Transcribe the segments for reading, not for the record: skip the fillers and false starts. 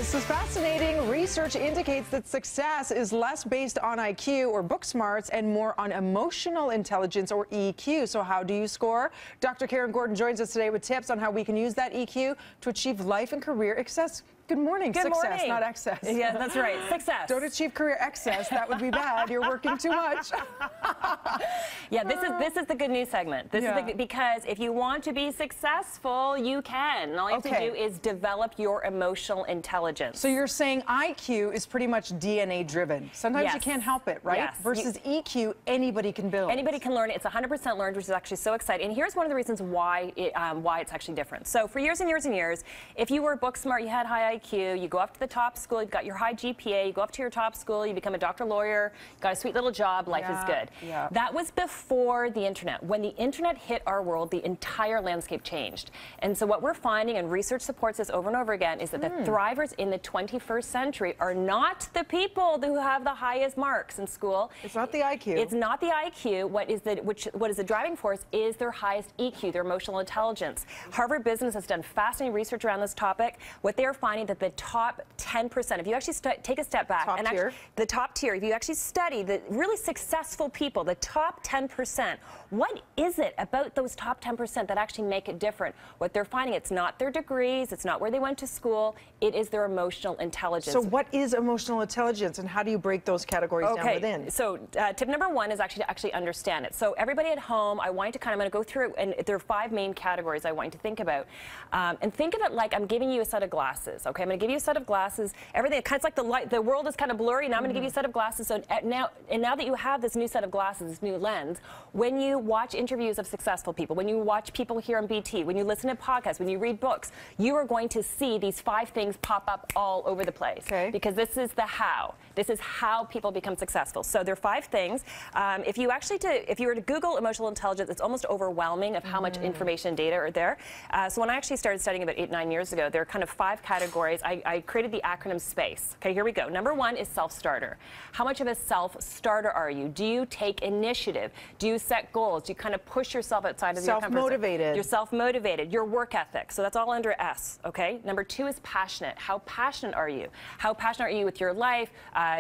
This is fascinating. Research indicates that success is less based on IQ or book smarts and more on emotional intelligence or EQ. So how do you score? Dr. Karyn Gordon joins us today with tips on how we can use that EQ to achieve life and career success. Good morning. Good Success, morning. Not excess. Yeah, that's right. Success. Don't achieve career excess. That would be bad. You're working too much. Yeah, this is the good news segment. This is because if you want to be successful, you can. And all you have to do is develop your emotional intelligence. So you're saying IQ is pretty much DNA driven. Sometimes you can't help it, right? Yes. Versus EQ, anybody can build. Anybody can learn it. It's 100% learned, which is actually so exciting. And here's one of the reasons why it's actually different. So for years and years and years, if you were book smart, you had high IQ, you go up to the top school, you've got your high GPA, you go up to your top school, you become a doctor, lawyer, you got a sweet little job, life is good. Yeah. That was before the internet. When the internet hit our world, the entire landscape changed. And so what we're finding, and research supports this over and over again, is that the thrivers in the 21st century are not the people who have the highest marks in school. It's not the IQ. It's not the IQ. What is the driving force is their highest EQ, their emotional intelligence. Harvard Business has done fascinating research around this topic. What they are finding that the top 10%, if you actually take a step back, the top tier, if you actually study the really successful people, the top 10%, what is it about those top 10% that actually make it different? What they're finding, it's not their degrees, it's not where they went to school, it is their emotional intelligence. So what is emotional intelligence and how do you break those categories down within? So tip number one is actually to actually understand it. So everybody at home, I'm going to go through, and there are 5 main categories I want you to think about. And think of it like I'm giving you a set of glasses, okay? I'm going to give you a set of glasses. Everything, kind of like the light, the world is kind of blurry. Now I'm going to give you a set of glasses. So now that you have this new set of glasses, this new lens, when you watch interviews of successful people, when you watch people here on BT, when you listen to podcasts, when you read books, you are going to see these 5 things pop up all over the place. Okay. Because this is the how. This is how people become successful. So there are 5 things. If you were to Google emotional intelligence, it's almost overwhelming of how much information and data are there. So when I actually started studying about 8, 9 years ago, there are kind of 5 categories. I created the acronym SPACE. Okay, here we go. Number 1 is self-starter. How much of a self-starter are you? Do you take initiative? Do you set goals? Do you kind of push yourself outside of your comfort zone? Self-motivated. You're self-motivated. Your work ethic. So that's all under S, okay? Number 2 is passionate. How passionate are you? How passionate are you with your life,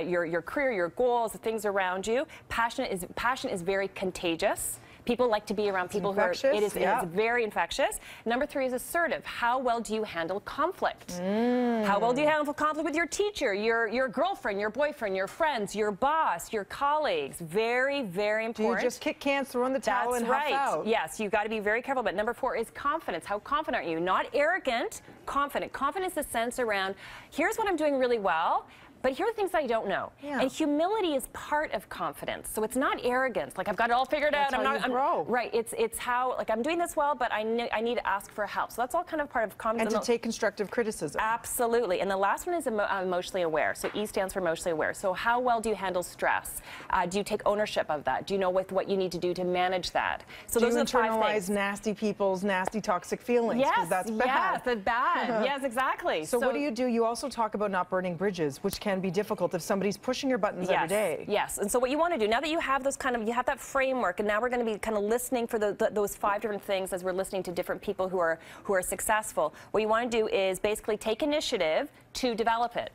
your career, your goals, the things around you? Passion is very contagious. People like to be around people who are, it is very infectious. Number 3 is assertive. How well do you handle conflict? How well do you handle conflict with your teacher, your girlfriend, your boyfriend, your friends, your boss, your colleagues? Very, very important. Do you just kick cans, throw in the towel, and huff out? Yes, you've got to be very careful. But number 4 is confidence. How confident are you? Not arrogant, confident. Confidence is the sense around, here's what I'm doing really well, but here are the things that I don't know. And humility is part of confidence. So it's not arrogance. Like I've got it all figured out. I'm grow. Right. It's how, like, I'm doing this well, but I need to ask for help. So that's all kind of part of confidence. And to take constructive criticism. Absolutely. And the last one is emotionally aware. So E stands for emotionally aware. So how well do you handle stress? Do you take ownership of that? Do you know what you need to do to manage that? So those are the 5 things. Do you internalize nasty people's nasty toxic feelings? Yes. That's bad. Yes, that's bad. Yes, exactly. So what do? You also talk about not burning bridges, which can be difficult if somebody's pushing your buttons every day. Yes, and so what you want to do, now that you have those you have that framework, and now we're going to be kind of listening for those 5 different things as we're listening to different people who are successful. What you want to do is basically take initiative to develop it.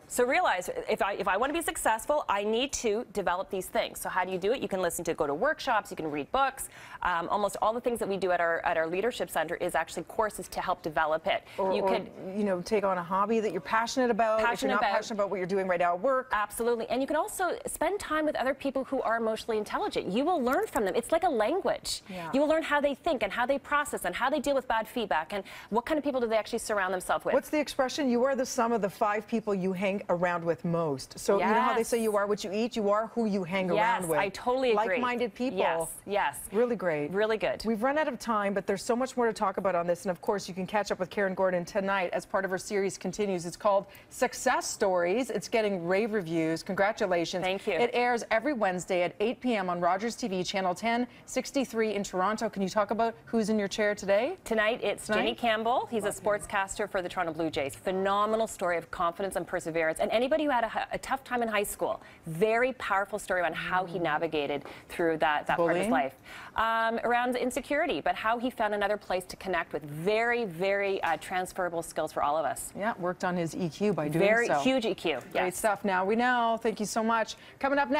So realize, if I want to be successful, I need to develop these things. So how do you do it? You can go to workshops, you can read books. Almost all the things that we do at our leadership center is actually courses to help develop it. You could take on a hobby that you're passionate about. If you're not passionate about what you're doing right now at work. Absolutely. And you can also spend time with other people who are emotionally intelligent. You will learn from them. It's like a language. You will learn how they think and how they process and how they deal with bad feedback and what kind of people do they actually surround themselves with. What's the expression? You are the sum of the 5 people you hang around with most. So you know how they say you are what you eat, you are who you hang around with. Yes, I totally agree. Like-minded people. Yes. Really great. Really good. We've run out of time, but there's so much more to talk about on this. And of course, you can catch up with Karyn Gordon tonight as part of her series continues. It's called Success Stories. It's getting rave reviews. Congratulations. Thank you. It airs every Wednesday at 8 p.m. on Rogers TV, channel 1063 in Toronto. Can you talk about who's in your chair today? Tonight, it's Jimmy Campbell. He's a sportscaster for the Toronto Blue Jays. Phenomenal story of confidence and perseverance. parents, and anybody who had a tough time in high school. Very powerful story on how he navigated through that part of his life. Around insecurity, but how he found another place to connect with. Very, very transferable skills for all of us. Yeah, worked on his EQ by doing so. Very huge EQ. Yes. Great stuff. Now we know. Thank you so much. Coming up next.